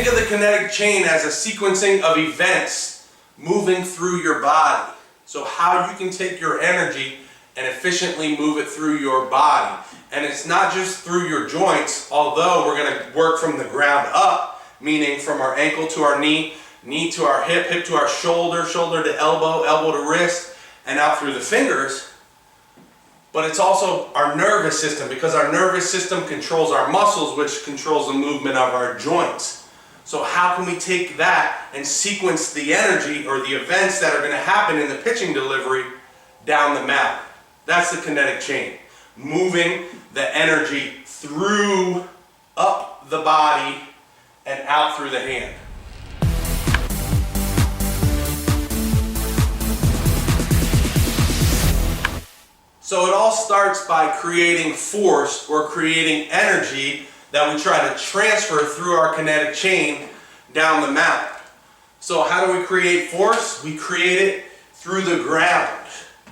Think of the kinetic chain as a sequencing of events moving through your body. So how you can take your energy and efficiently move it through your body. And it's not just through your joints, although we're going to work from the ground up, meaning from our ankle to our knee, knee to our hip, hip to our shoulder, shoulder to elbow, elbow to wrist, and out through the fingers. But it's also our nervous system, because our nervous system controls our muscles, which controls the movement of our joints. So how can we take that and sequence the energy or the events that are going to happen in the pitching delivery down the mound? That's the kinetic chain. Moving the energy through, up the body, and out through the hand. So it all starts by creating force or creating energy that we try to transfer through our kinetic chain down the mound. So how do we create force? We create it through the ground.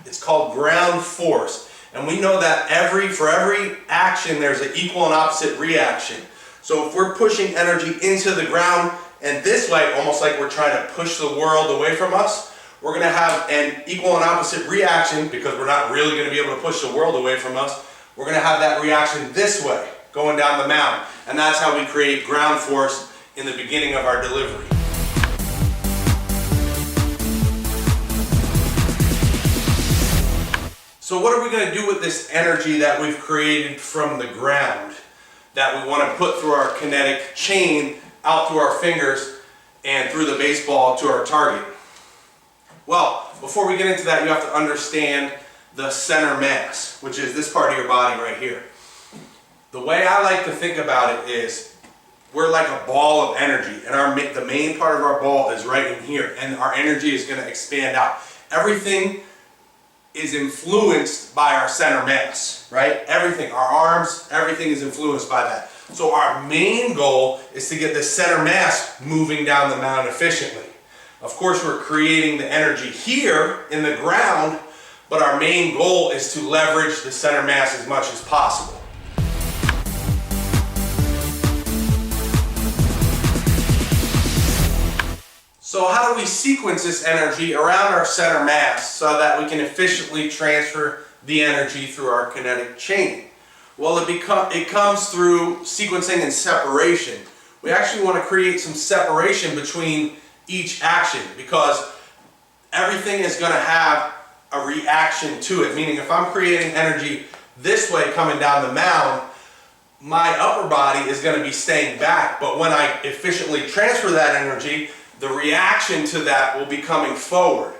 It's called ground force. And we know that for every action there's an equal and opposite reaction. So if we're pushing energy into the ground and this way, almost like we're trying to push the world away from us, we're going to have an equal and opposite reaction, because we're not really going to be able to push the world away from us. We're going to have that reaction this way, going down the mound. And that's how we create ground force in the beginning of our delivery. So what are we going to do with this energy that we've created from the ground that we want to put through our kinetic chain out through our fingers and through the baseball to our target? Well, before we get into that, you have to understand the center mass, which is this part of your body right here. The way I like to think about it is we're like a ball of energy, and the main part of our ball is right in here, and our energy is going to expand out. Everything is influenced by our center mass, right? Everything, our arms, everything is influenced by that. So our main goal is to get the center mass moving down the mound efficiently. Of course, we're creating the energy here in the ground, but our main goal is to leverage the center mass as much as possible. So how do we sequence this energy around our center mass so that we can efficiently transfer the energy through our kinetic chain? Well, it comes through sequencing and separation. We actually want to create some separation between each action, because everything is going to have a reaction to it. Meaning, if I'm creating energy this way coming down the mound, my upper body is going to be staying back. But when I efficiently transfer that energy, the reaction to that will be coming forward.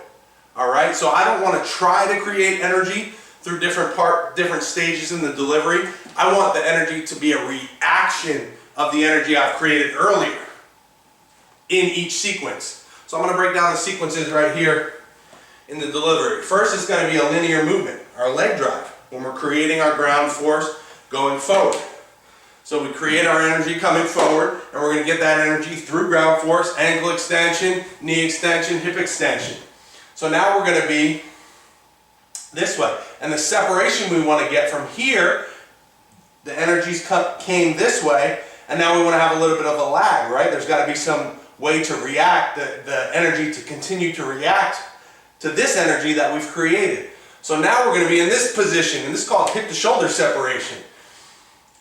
All right, so I don't want to try to create energy through different stages in the delivery. I want the energy to be a reaction of the energy I've created earlier in each sequence. So I'm going to break down the sequences right here in the delivery. First, it's going to be a linear movement, our leg drive, when we're creating our ground force going forward. So we create our energy coming forward, and we're going to get that energy through ground force, ankle extension, knee extension, hip extension. So now we're going to be this way. And the separation we want to get from here, the energies came this way, and now we want to have a little bit of a lag, right? There's got to be some way to react, the energy to continue to react to this energy that we've created. So now we're going to be in this position, and this is called hip to shoulder separation.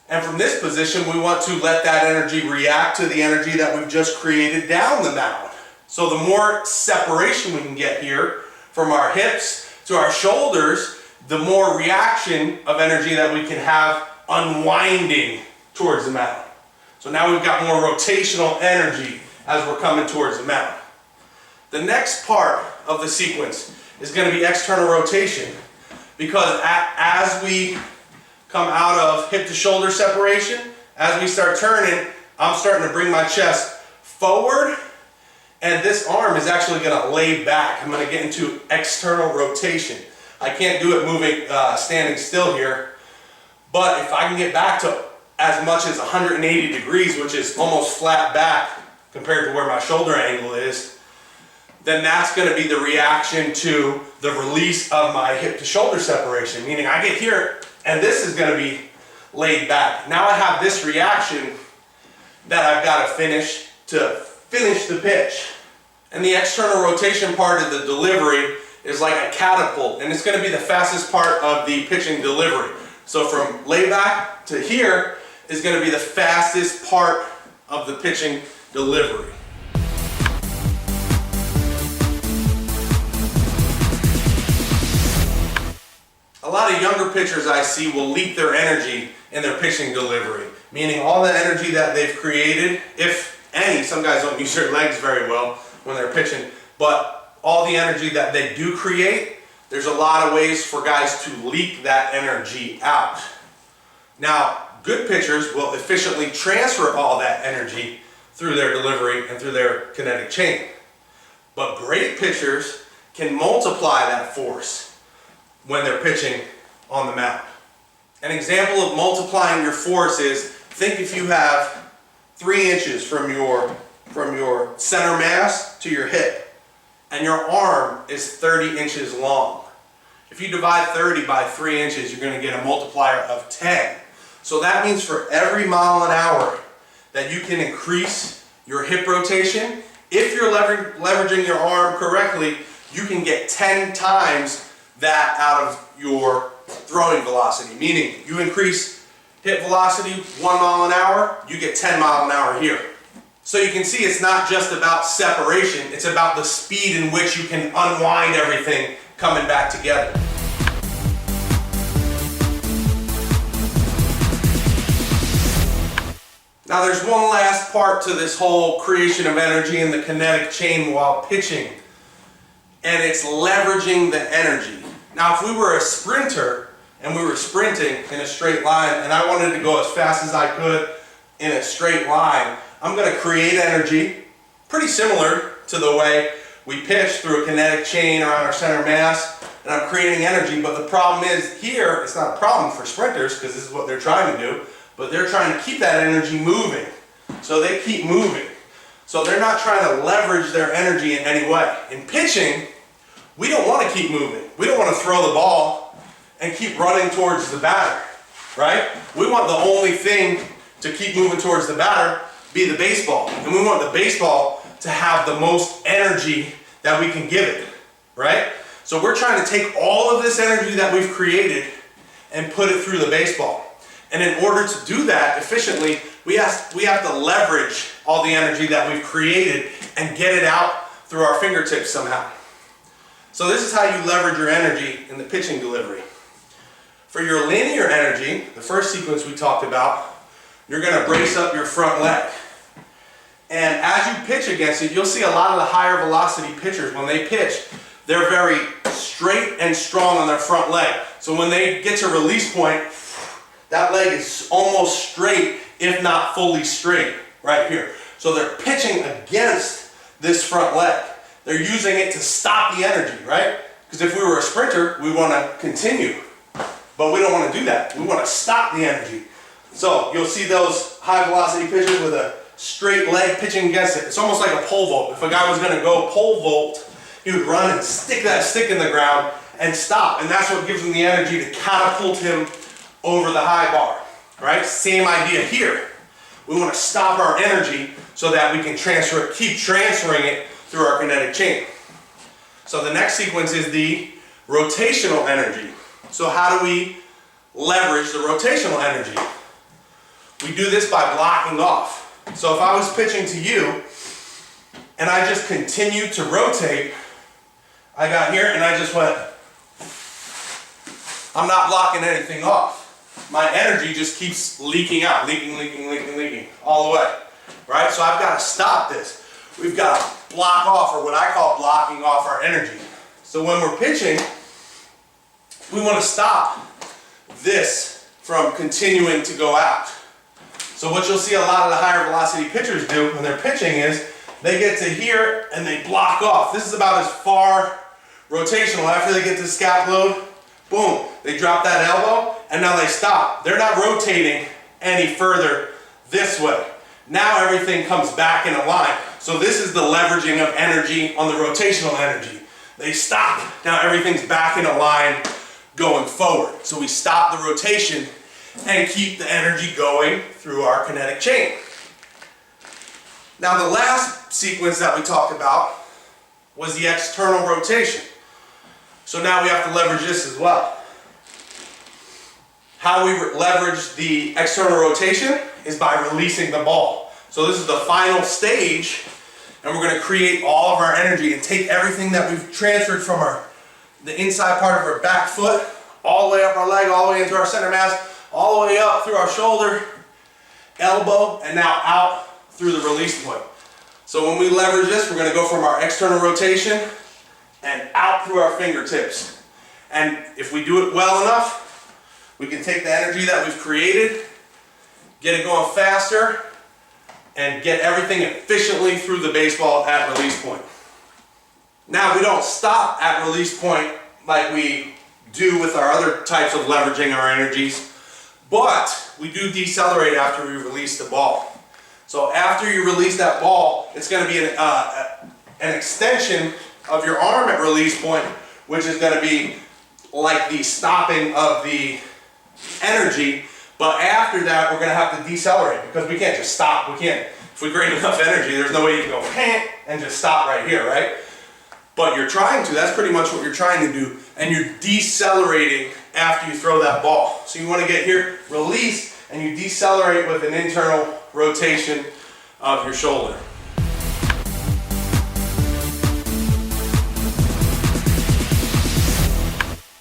And from this position, we want to let that energy react to the energy that we've just created down the mound. So the more separation we can get here from our hips to our shoulders, the more reaction of energy that we can have unwinding towards the mound. So now we've got more rotational energy as we're coming towards the mound. The next part of the sequence is going to be external rotation, because as we come out of hip to shoulder separation, as we start turning, I'm starting to bring my chest forward, and this arm is actually going to lay back. I'm going to get into external rotation. I can't do it moving, standing still here, but if I can get back to as much as 180 degrees, which is almost flat back compared to where my shoulder angle is, then that's going to be the reaction to the release of my hip to shoulder separation. Meaning I get here and this is going to be laid back. Now I have this reaction that I've got to finish to finish the pitch. And the external rotation part of the delivery is like a catapult, and it's going to be the fastest part of the pitching delivery. So from layback to here is going to be the fastest part of the pitching delivery. A lot of younger pitchers I see will leak their energy in their pitching delivery, meaning all the energy that they've created, if any, some guys don't use their legs very well when they're pitching, but all the energy that they do create, there's a lot of ways for guys to leak that energy out. Now, good pitchers will efficiently transfer all that energy through their delivery and through their kinetic chain. But great pitchers can multiply that force when they're pitching on the mound. An example of multiplying your force is, think if you have 3 inches from your center mass to your hip, and your arm is 30 inches long. If you divide 30 by 3 inches, you're going to get a multiplier of 10. So that means for every mile an hour that you can increase your hip rotation, if you're leveraging your arm correctly, you can get 10 times that out of your throwing velocity. Meaning, you increase hip velocity 1 mile an hour, you get 10 mile an hour here. So you can see it's not just about separation, it's about the speed in which you can unwind everything coming back together. Now there's one last part to this whole creation of energy in the kinetic chain while pitching, and it's leveraging the energy. Now if we were a sprinter and we were sprinting in a straight line and I wanted to go as fast as I could in a straight line, I'm going to create energy pretty similar to the way we pitch through a kinetic chain around our center mass, and I'm creating energy. But the problem is here, it's not a problem for sprinters because this is what they're trying to do, but they're trying to keep that energy moving. So they keep moving. So they're not trying to leverage their energy in any way. In pitching, we don't want to keep moving. We don't want to throw the ball and keep running towards the batter, right? We want the only thing to keep moving towards the batter be the baseball. And we want the baseball to have the most energy that we can give it, right? So we're trying to take all of this energy that we've created and put it through the baseball. And in order to do that efficiently, we have to leverage all the energy that we've created and get it out through our fingertips somehow. So this is how you leverage your energy in the pitching delivery. For your linear energy, the first sequence we talked about, you're going to brace up your front leg. And as you pitch against it, you'll see a lot of the higher velocity pitchers, when they pitch, they're very straight and strong on their front leg. So when they get to release point, that leg is almost straight, if not fully straight, right here. So they're pitching against this front leg. They're using it to stop the energy, right? Because if we were a sprinter, we want to continue. But we don't want to do that. We want to stop the energy. So you'll see those high velocity pitchers with a straight leg pitching against it. It's almost like a pole vault. If a guy was going to go pole vault, he would run and stick that stick in the ground and stop. And that's what gives him the energy to catapult him over the high bar, right? Same idea here. We want to stop our energy so that we can transfer it, keep transferring it through our kinetic chain. So the next sequence is the rotational energy. So how do we leverage the rotational energy? We do this by blocking off. So if I was pitching to you and I just continued to rotate, I got here and I just went, I'm not blocking anything off. My energy just keeps leaking out, leaking, all the way, right? So I've got to stop this. We've got to block off, or what I call blocking off our energy. So when we're pitching, we want to stop this from continuing to go out. So what you'll see a lot of the higher velocity pitchers do when they're pitching is they get to here and they block off. This is about as far rotational. After they get to scap load, boom, they drop that elbow and now they stop. They're not rotating any further this way. Now everything comes back in a line. So this is the leveraging of energy on the rotational energy. They stop. Now everything's back in a line going forward. So we stop the rotation and keep the energy going through our kinetic chain. Now the last sequence that we talked about was the external rotation. So now we have to leverage this as well. How we leverage the external rotation is by releasing the ball. So this is the final stage, and we're going to create all of our energy and take everything that we've transferred from the inside part of our back foot, all the way up our leg, all the way into our center mass, all the way up through our shoulder, elbow, and now out through the release point. So when we leverage this, we're going to go from our external rotation and out through our fingertips. And if we do it well enough, we can take the energy that we've created, get it going faster, and get everything efficiently through the baseball at release point. Now we don't stop at release point like we do with our other types of leveraging our energies, but we do decelerate after we release the ball. So after you release that ball, it's going to be an extension of your arm at release point, which is going to be like the stopping of the energy. But after that, we're going to have to decelerate because we can't just stop. We can't, if we create enough energy, there's no way you can go and just stop right here, right? But you're trying to, that's pretty much what you're trying to do. And you're decelerating after you throw that ball. So you want to get here, release, and you decelerate with an internal rotation of your shoulder.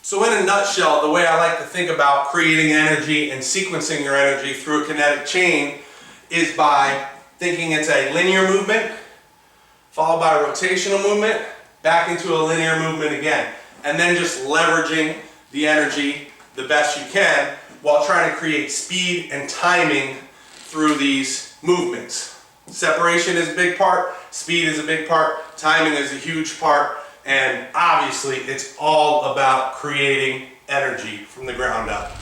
So in a nutshell, the way I like to think about creating energy and sequencing your energy through a kinetic chain is by thinking it's a linear movement, followed by a rotational movement, back into a linear movement again, and then just leveraging the energy the best you can while trying to create speed and timing through these movements. Separation is a big part, speed is a big part, timing is a huge part, and obviously it's all about creating energy from the ground up.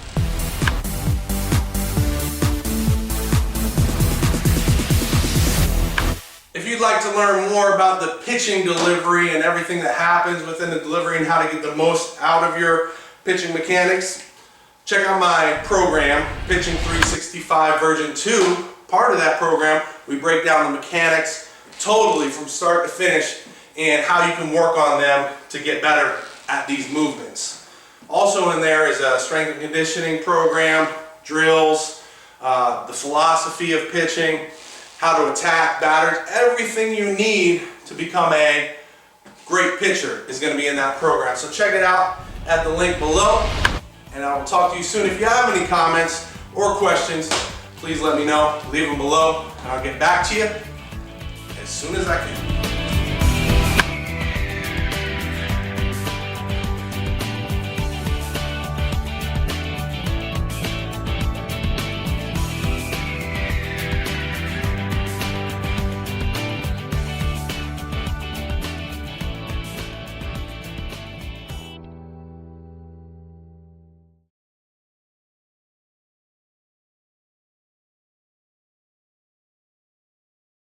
If you'd like to learn more about the pitching delivery and everything that happens within the delivery and how to get the most out of your pitching mechanics, check out my program, Pitching 365 version 2. Part of that program, we break down the mechanics totally from start to finish and how you can work on them to get better at these movements. Also in there is a strength and conditioning program, drills, the philosophy of pitching, how to attack batters. Everything you need to become a great pitcher is going to be in that program. So check it out at the link below, and I will talk to you soon. If you have any comments or questions, please let me know. Leave them below, and I'll get back to you as soon as I can.